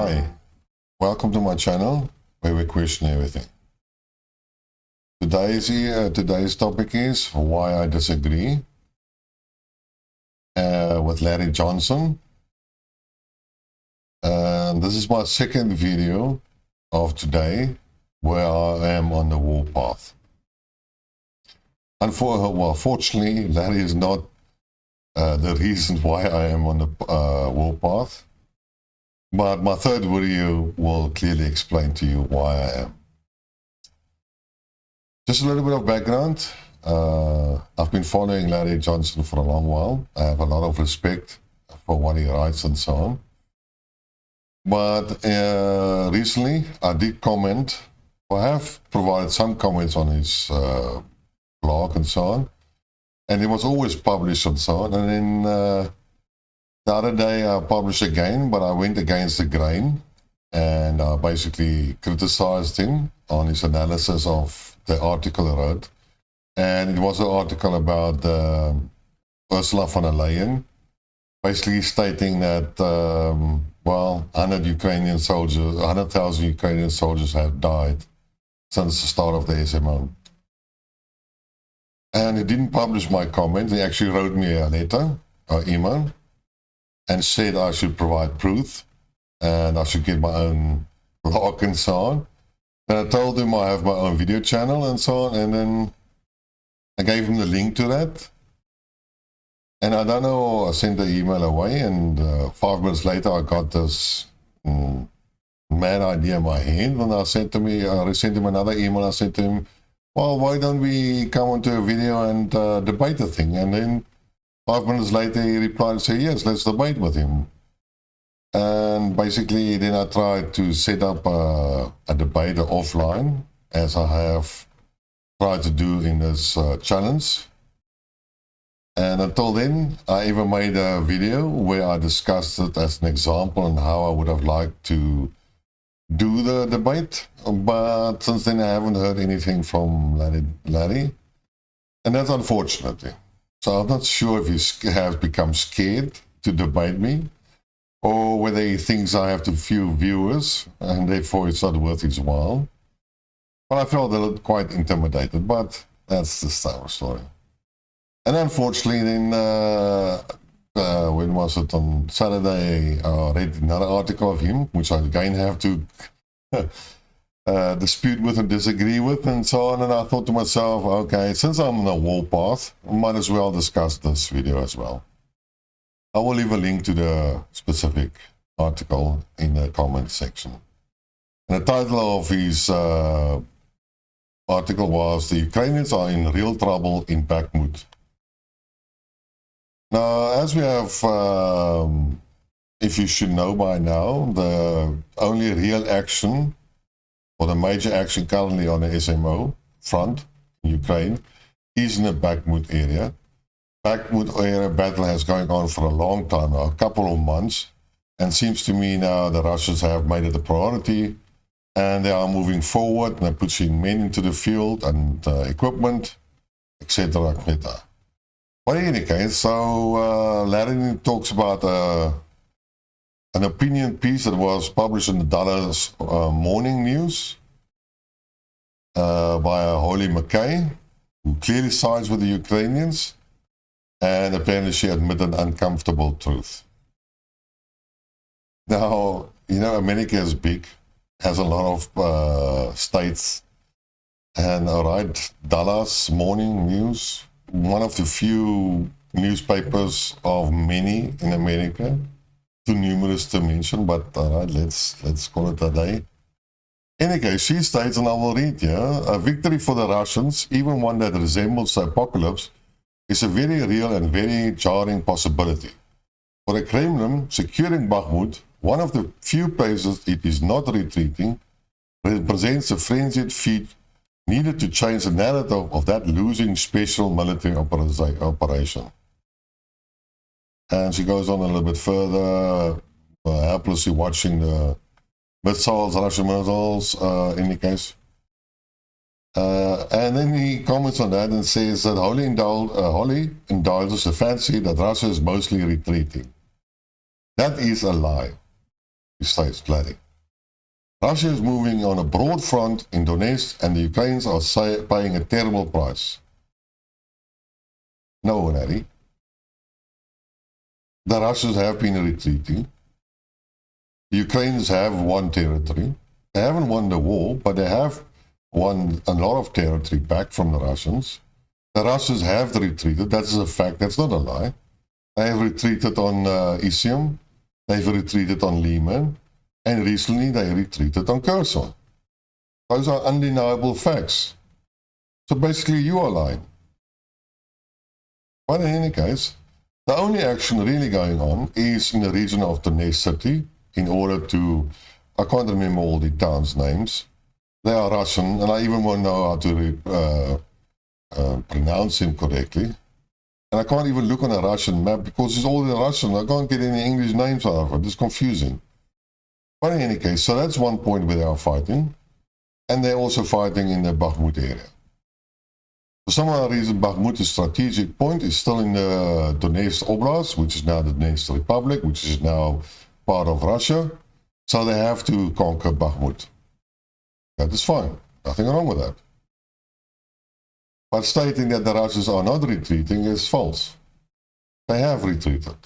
Hi, welcome to my channel where we question everything. Today's topic is why I disagree with Larry Johnson. And this is my second video of today where I am on the warpath. Fortunately, Larry is not the reason why I am on the warpath. But my third video will clearly explain to you why I am. Just a little bit of background. I've been following Larry Johnson for a long while. I have a lot of respect for what he writes and so on. But recently I did comment, or I have provided some comments on his blog and so on. And it was always published and so on. And then the other day I published again, but I went against the grain and I basically criticized him on his analysis of the article I wrote. And it was an article about Ursula von der Leyen, basically stating that, 100,000 Ukrainian soldiers have died since the start of the SMO. And he didn't publish my comment. He actually wrote me a letter or email and said I should provide proof and I should get my own blog and so on. And I told him I have my own video channel and so on, and then I gave him the link to that. And I don't know, I sent the email away, and 5 minutes later I got this mad idea in my head, and I sent him another email. I said to him, well, why don't we come onto a video and debate the thing? And then 5 minutes later, he replied and said, yes, let's debate with him. And basically, then I tried to set up a debate offline, as I have tried to do in this challenge. And until then, I even made a video where I discussed it as an example on how I would have liked to do the debate. But since then, I haven't heard anything from Larry. And that's unfortunate. So I'm not sure if he has become scared to debate me or whether he thinks I have too few viewers and therefore it's not worth his while. But I felt a little quite intimidated, but that's the story. And unfortunately then, when was it, on Saturday, I read another article of him, which I again have to dispute with and disagree with and so on, and I thought to myself, okay, since I'm on a warpath, I might as well discuss this video as well. I will leave a link to the specific article in the comment section. And the title of his article was, "The Ukrainians are in real trouble in Bakhmut." Now, as we have, if you should know by now, the only real action or the major action currently on the SMO front in Ukraine is in the Bakhmut area. Bakhmut area battle has going on for a long time now, a couple of months, and seems to me now the Russians have made it a priority and they are moving forward and they're pushing men into the field and equipment, etc., etc. But in any case, so Larry talks about an opinion piece that was published in the Dallas Morning News by Holly McKay, who clearly sides with the Ukrainians, and apparently she admitted an uncomfortable truth. Now, you know, America is big, has a lot of states, and all right, Dallas Morning News, one of the few newspapers of many in America, too numerous to mention, but all right, let's call it a day. In any case, she states, and I will read here, a victory for the Russians, even one that resembles the apocalypse, is a very real and very jarring possibility. For the Kremlin, securing Bakhmut, one of the few places it is not retreating, represents a frenzied feat needed to change the narrative of that losing special military operation. And she goes on a little bit further, helplessly watching the missiles, Russian missiles, in any case. And then he comments on that and says that Holly indulges the fancy that Russia is mostly retreating. That is a lie. he states clearly. Russia is moving on a broad front in Donetsk, and the Ukrainians are paying a terrible price. No, Larry. The Russians have been retreating. The Ukrainians have won territory. They haven't won the war, but they have won a lot of territory back from the Russians. The Russians have retreated. That's a fact. That's not a lie. They have retreated on Isium. They've retreated on Liman. And recently they retreated on Kherson. Those are undeniable facts. So basically you are lying. But in any case, the only action really going on is in the region of Donetsk city in order to, I can't remember all the towns' names. They are Russian, and I even won't know how to pronounce them correctly. And I can't even look on a Russian map because it's all in Russian. I can't get any English names out of it. It's confusing. But in any case, so that's one point where they are fighting. And they're also fighting in the Bakhmut area. For some other reason, Bakhmut's strategic point is still in the Donetsk Oblast, which is now the Donetsk Republic, which is now part of Russia. So they have to conquer Bakhmut. That is fine. Nothing wrong with that. But stating that the Russians are not retreating is false. They have retreated.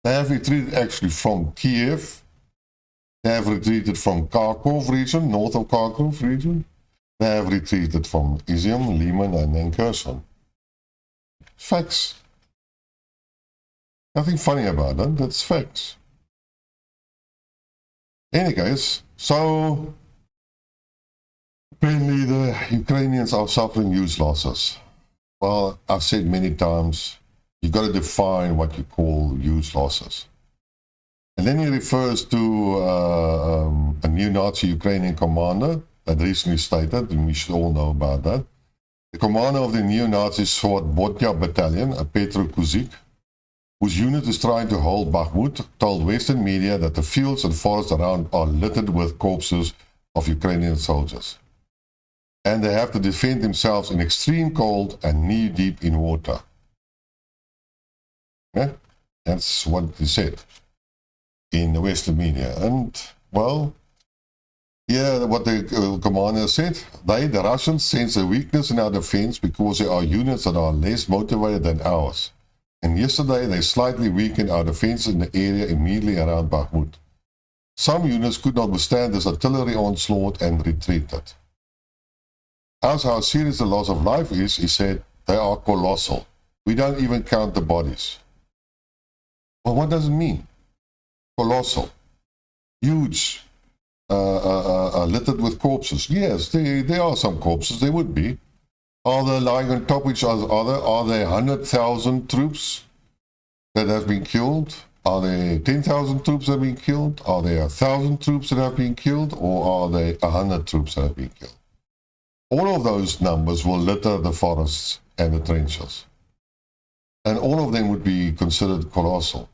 They have retreated actually from Kiev. They have retreated from Kharkov region, north of Kharkov region. They have retreated from Izium, Liman, and then Kherson. Facts. Nothing funny about that. That's facts. In any case, so apparently the Ukrainians are suffering huge losses. Well, I've said many times, you've got to define what you call huge losses. And then he refers to a new Nazi Ukrainian commander that recently stated, and we should all know about that. The commander of the neo-Nazi Swobodnya battalion, a Petro Kuzik, whose unit is trying to hold Bakhmut, told Western media that the fields and forests around are littered with corpses of Ukrainian soldiers. And they have to defend themselves in extreme cold and knee-deep in water. Yeah? That's what he said in the Western media. And, well, yeah, what the commander said, the Russians sense a weakness in our defense because there are units that are less motivated than ours. And yesterday, they slightly weakened our defense in the area immediately around Bakhmut. Some units could not withstand this artillery onslaught and retreated. As how serious the loss of life is, he said, they are colossal. We don't even count the bodies. Well, what does it mean? Colossal. Huge. Littered with corpses. Yes, there are some corpses. There would be. Are they lying on top of each other? Are there 100,000 troops that have been killed? Are there 10,000 troops that have been killed? Are there 1,000 troops that have been killed? Or are there 100 troops that have been killed? All of those numbers will litter the forests and the trenches. And all of them would be considered colossal.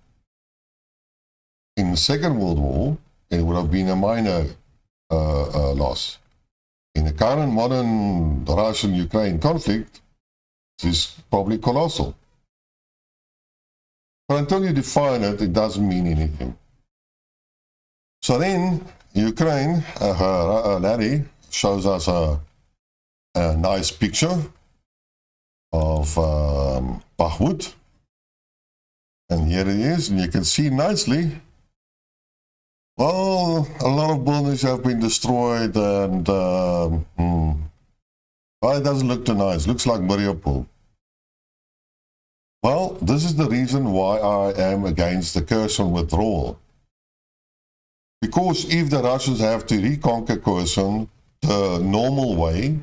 In the Second World War, it would have been a minor loss. In the current modern Russian-Ukraine conflict, it is probably colossal. But until you define it, it doesn't mean anything. So then, Ukraine, Larry, shows us a nice picture of Bakhmut. And here it is, and you can see nicely. Well, a lot of buildings have been destroyed, and well, it doesn't look too nice. Looks like Mariupol. Well, this is the reason why I am against the Kherson withdrawal. Because if the Russians have to reconquer Kherson the normal way,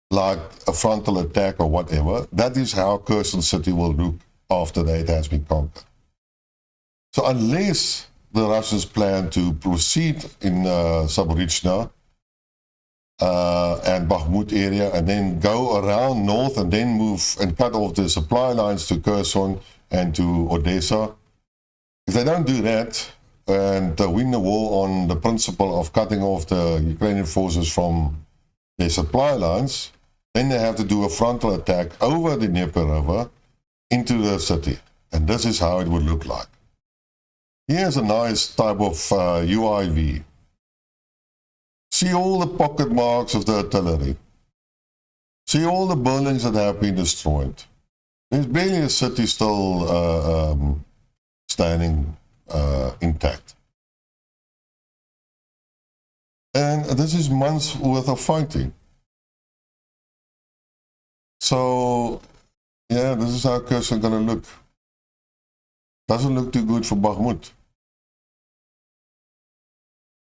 like a frontal attack or whatever, that is how Kherson city will look after it has been conquered. So unless the Russians plan to proceed in Zaporizhzhia and Bakhmut area and then go around north and then move and cut off the supply lines to Kherson and to Odessa. If they don't do that and win the war on the principle of cutting off the Ukrainian forces from their supply lines, then they have to do a frontal attack over the Dnieper River into the city. And this is how it would look like. Here's a nice type of UIV. See all the pocket marks of the artillery. See all the buildings that have been destroyed. There's barely a city still standing intact. And this is months worth of fighting. So, yeah, this is how Kherson going to look. Doesn't look too good for Bakhmut.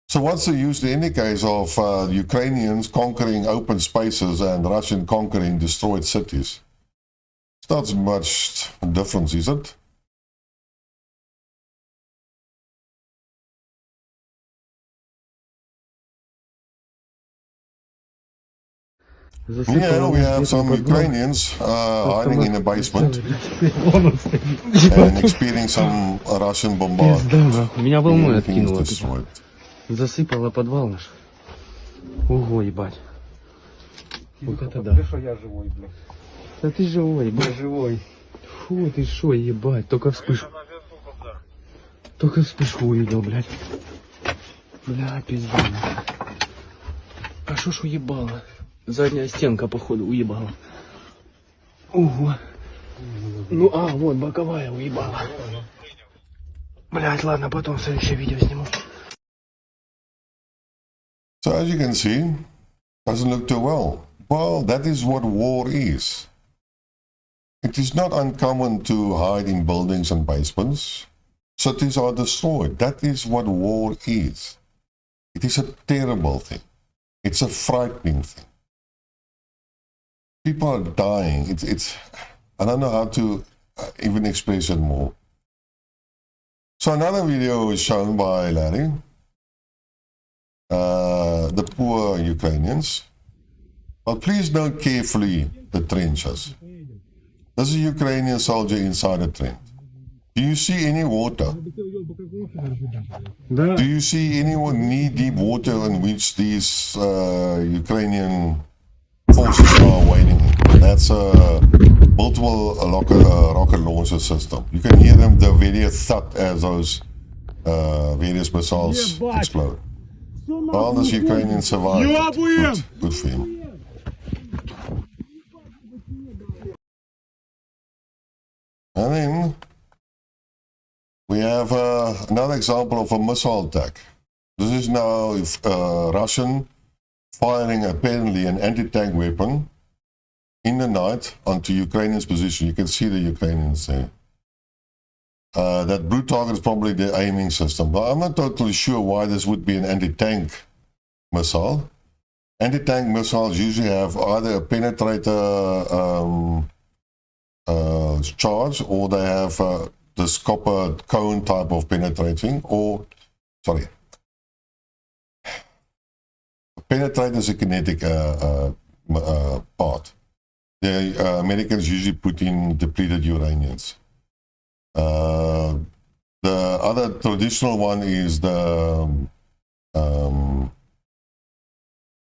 So what's the use in any case of Ukrainians conquering open spaces and Russian conquering destroyed cities? It's not much difference, is it? Yeah, we have some Ukrainians hiding in a basement and experiencing some Russian bombardment. Меня волной Everything is откинуло. destroyed. Засыпало подвал наш. Ого, ебать. Вот это да. Что я живой, блядь. Да ты живой, Я ебать. живой. Фу, ты шо, ебать. Только вспышку. Только вспышку увидел, блядь. Бля, пизда. А шо ж уебало? Задняя стенка, походу, уебала. Ого. Ну, вот, боковая уебала. Блядь, ладно, потом в следующее видео сниму. So as you can see, doesn't look too well. Well, that is what war is. It is not uncommon to hide in buildings and basements. Cities are destroyed. That is what war is. It is a terrible thing. It's a frightening thing. People are dying. It's I don't know how to even express it more. So another video is shown by Larry. The poor Ukrainians. But please note carefully the trenches. This is a Ukrainian soldier inside a trench. Do you see any water? Do you see any knee-deep water in which these Ukrainian forces are wading in? That's a multiple rocket launcher system. You can hear them, the very thud as those various missiles explode. Well, this Ukrainian survived. Good for him. And then we have another example of a missile attack. This is now Russian firing apparently an anti-tank weapon in the night onto Ukrainians' position. You can see the Ukrainians there. That brute target is probably the aiming system. But I'm not totally sure why this would be an anti-tank missile. Anti-tank missiles usually have either a penetrator charge, or they have this copper cone type of penetrating, or, sorry, penetrator is a kinetic part. The Americans usually put in depleted uraniums. The other traditional one is the, how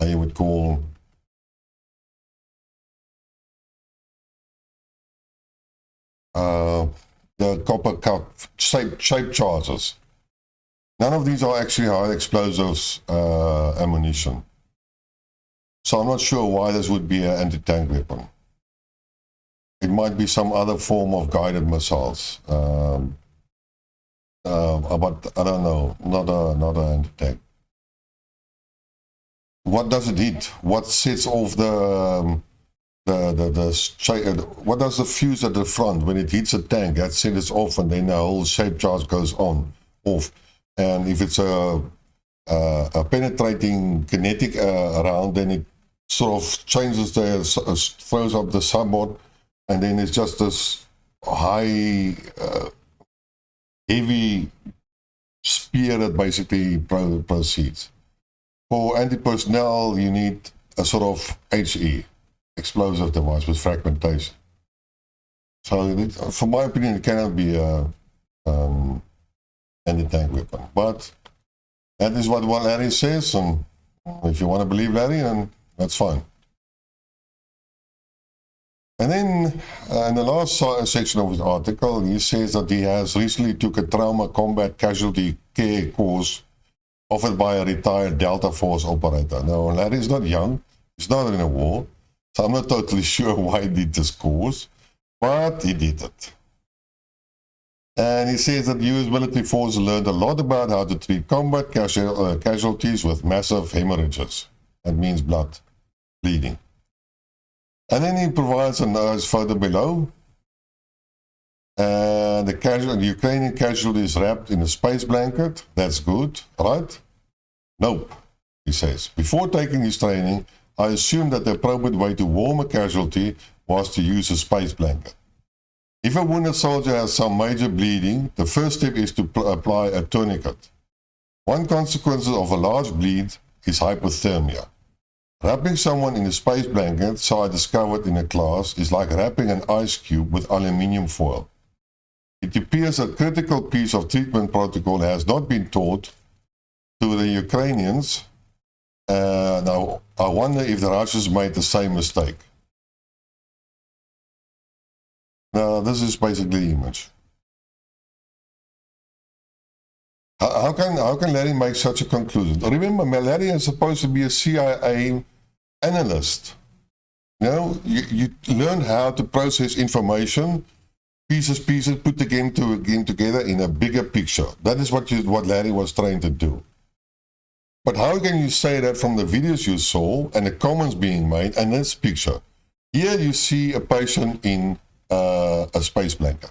you would call, the copper cup shape charges. None of these are actually high explosives ammunition. So I'm not sure why this would be an anti-tank weapon. It might be some other form of guided missiles. But I don't know, not an anti-tank. What does it hit? What sets off what does the fuse at the front when it hits a tank? That sets it off, and then the whole shape charge goes off. And if it's a penetrating kinetic round, then it sort of changes throws up the submod, and then it's just this high, heavy spear that basically proceeds. For anti-personnel, you need a sort of HE, explosive device with fragmentation. So, for my opinion, it cannot be a anti-tank weapon. But that is what Larry says, and if you want to believe Larry, then that's fine. And then in the last section of his article, he says that he has recently took a trauma combat casualty care course offered by a retired Delta Force operator. Now, Larry is not young. He's not in a war. So I'm not totally sure why he did this course, but he did it. And he says that the US military force learned a lot about how to treat combat casualties with massive hemorrhages. That means blood, bleeding. And then he provides a nice photo below. And the Ukrainian casualty is wrapped in a space blanket. That's good, right? Nope, he says. Before taking this training, I assumed that the appropriate way to warm a casualty was to use a space blanket. If a wounded soldier has some major bleeding, the first step is to apply a tourniquet. One consequence of a large bleed is hypothermia. Wrapping someone in a space blanket, so I discovered in a class, is like wrapping an ice cube with aluminium foil. It appears a critical piece of treatment protocol has not been taught to the Ukrainians. Now, I wonder if the Russians made the same mistake. Now, this is basically the image. How can Larry make such a conclusion? Remember, Larry is supposed to be a CIA analyst. You know, you learn how to process information, pieces, put again together in a bigger picture. That is what Larry was trying to do. But how can you say that from the videos you saw and the comments being made and this picture? Here you see a patient in a space blanket.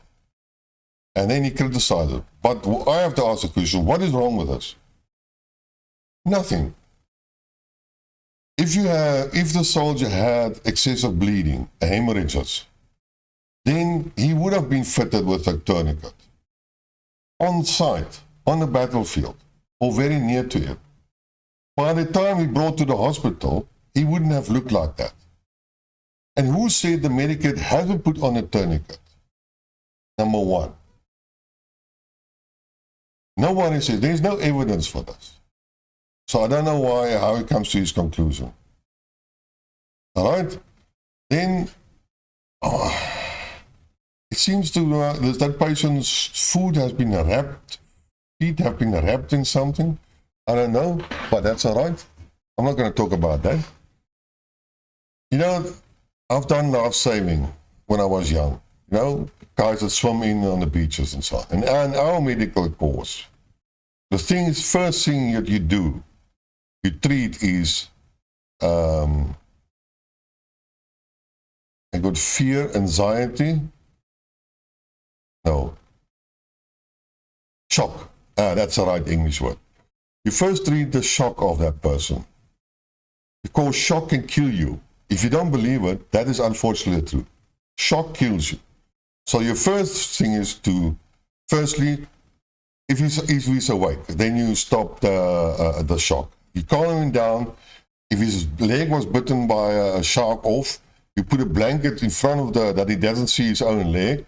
And then he criticizes it. But I have to ask the question, what is wrong with this? Nothing. If the soldier had excessive bleeding, hemorrhages, then he would have been fitted with a tourniquet. On site, on the battlefield, or very near to it. By the time he brought to the hospital, he wouldn't have looked like that. And who said the medicate hasn't put on a tourniquet? Number one. Nobody says, there's no evidence for this. So I don't know how he comes to his conclusion. All right? Then, it seems to that patient's food has been wrapped, feet have been wrapped in something. I don't know, but that's all right. I'm not going to talk about that. You know, I've done life saving when I was young. You know, guys that swim in on the beaches and so on. And our medical course, the first thing that you do, you treat is I got fear, anxiety. No. Shock. That's the right English word. You first treat the shock of that person. Because shock can kill you. If you don't believe it, that is unfortunately the truth. Shock kills you. So your first thing is to, firstly, if he's awake, then you stop the shock. You calm him down. If his leg was bitten by a shark off, you put a blanket in front of that he doesn't see his own leg,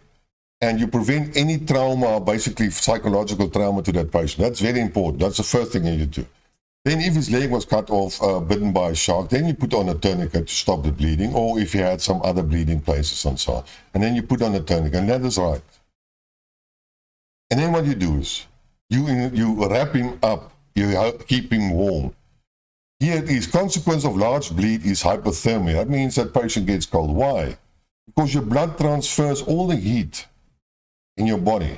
and you prevent any trauma, basically psychological trauma to that patient. That's very important. That's the first thing you do. Then if his leg was cut off, bitten by a shark, then you put on a tourniquet to stop the bleeding, or if he had some other bleeding places and so on. And then you put on a tourniquet, and that is right. And then what you do is, you wrap him up, you keep him warm. Here it is, consequence of large bleed is hypothermia. That means that patient gets cold. Why? Because your blood transfers all the heat in your body.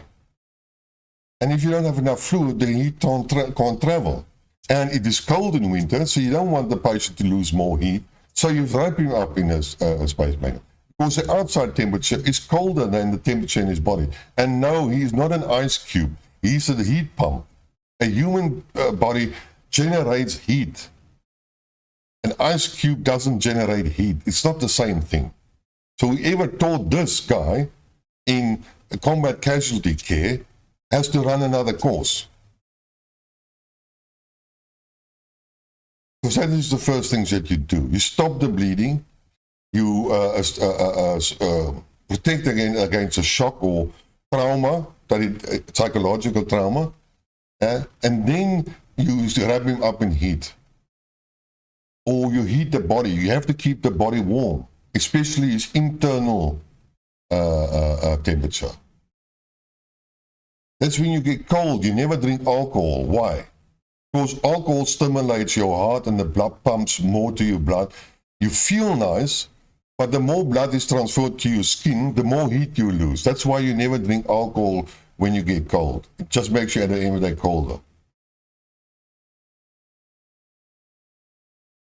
And if you don't have enough fluid, the heat can't travel. And it is cold in winter, so you don't want the patient to lose more heat. So you wrap him up in a space blanket. Because the outside temperature is colder than the temperature in his body. And no, he is not an ice cube. He's a heat pump. A human body generates heat. An ice cube doesn't generate heat. It's not the same thing. So whoever taught this guy in combat casualty care has to run another course. Because that is the first things that you do. You stop the bleeding. You protect against a shock or trauma, psychological trauma. And then you wrap him up in heat. Or you heat the body. You have to keep the body warm. especially his internal temperature. That's when you get cold. You never drink alcohol. Why? Because alcohol stimulates your heart and the blood pumps more to your blood. You feel nice, but the more blood is transferred to your skin, the more heat you lose. That's why you never drink alcohol when you get cold. It just makes you at the end of the day colder.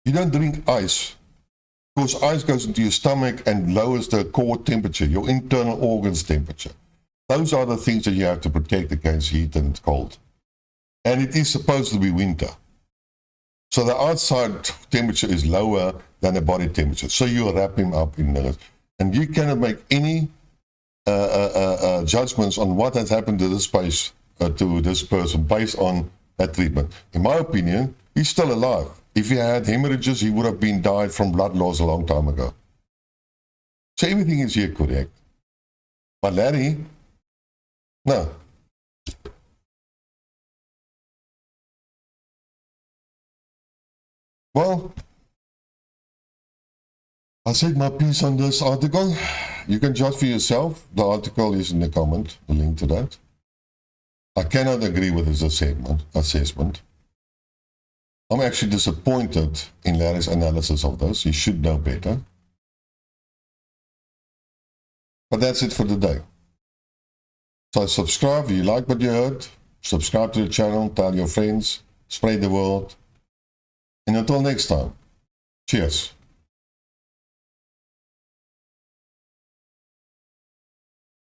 You don't drink ice, because ice goes into your stomach and lowers the core temperature, your internal organs temperature. Those are the things that you have to protect against heat and cold. And it is supposed to be winter. So the outside temperature is lower than the body temperature. So you wrap him up in this. And you cannot make any judgments on what has happened to this to this person based on that treatment. In my opinion, he's still alive. If he had hemorrhages, he would have been died from blood loss a long time ago. So everything is here correct. But Larry, no. Well, I said my piece on this article. You can judge for yourself. The article is in the comment, the link to that. I cannot agree with his assessment. I'm actually disappointed in Larry's analysis of this. He should know better. But that's it for today. So subscribe if you like what you heard. Subscribe to the channel, tell your friends, spread the word. And until next time, cheers.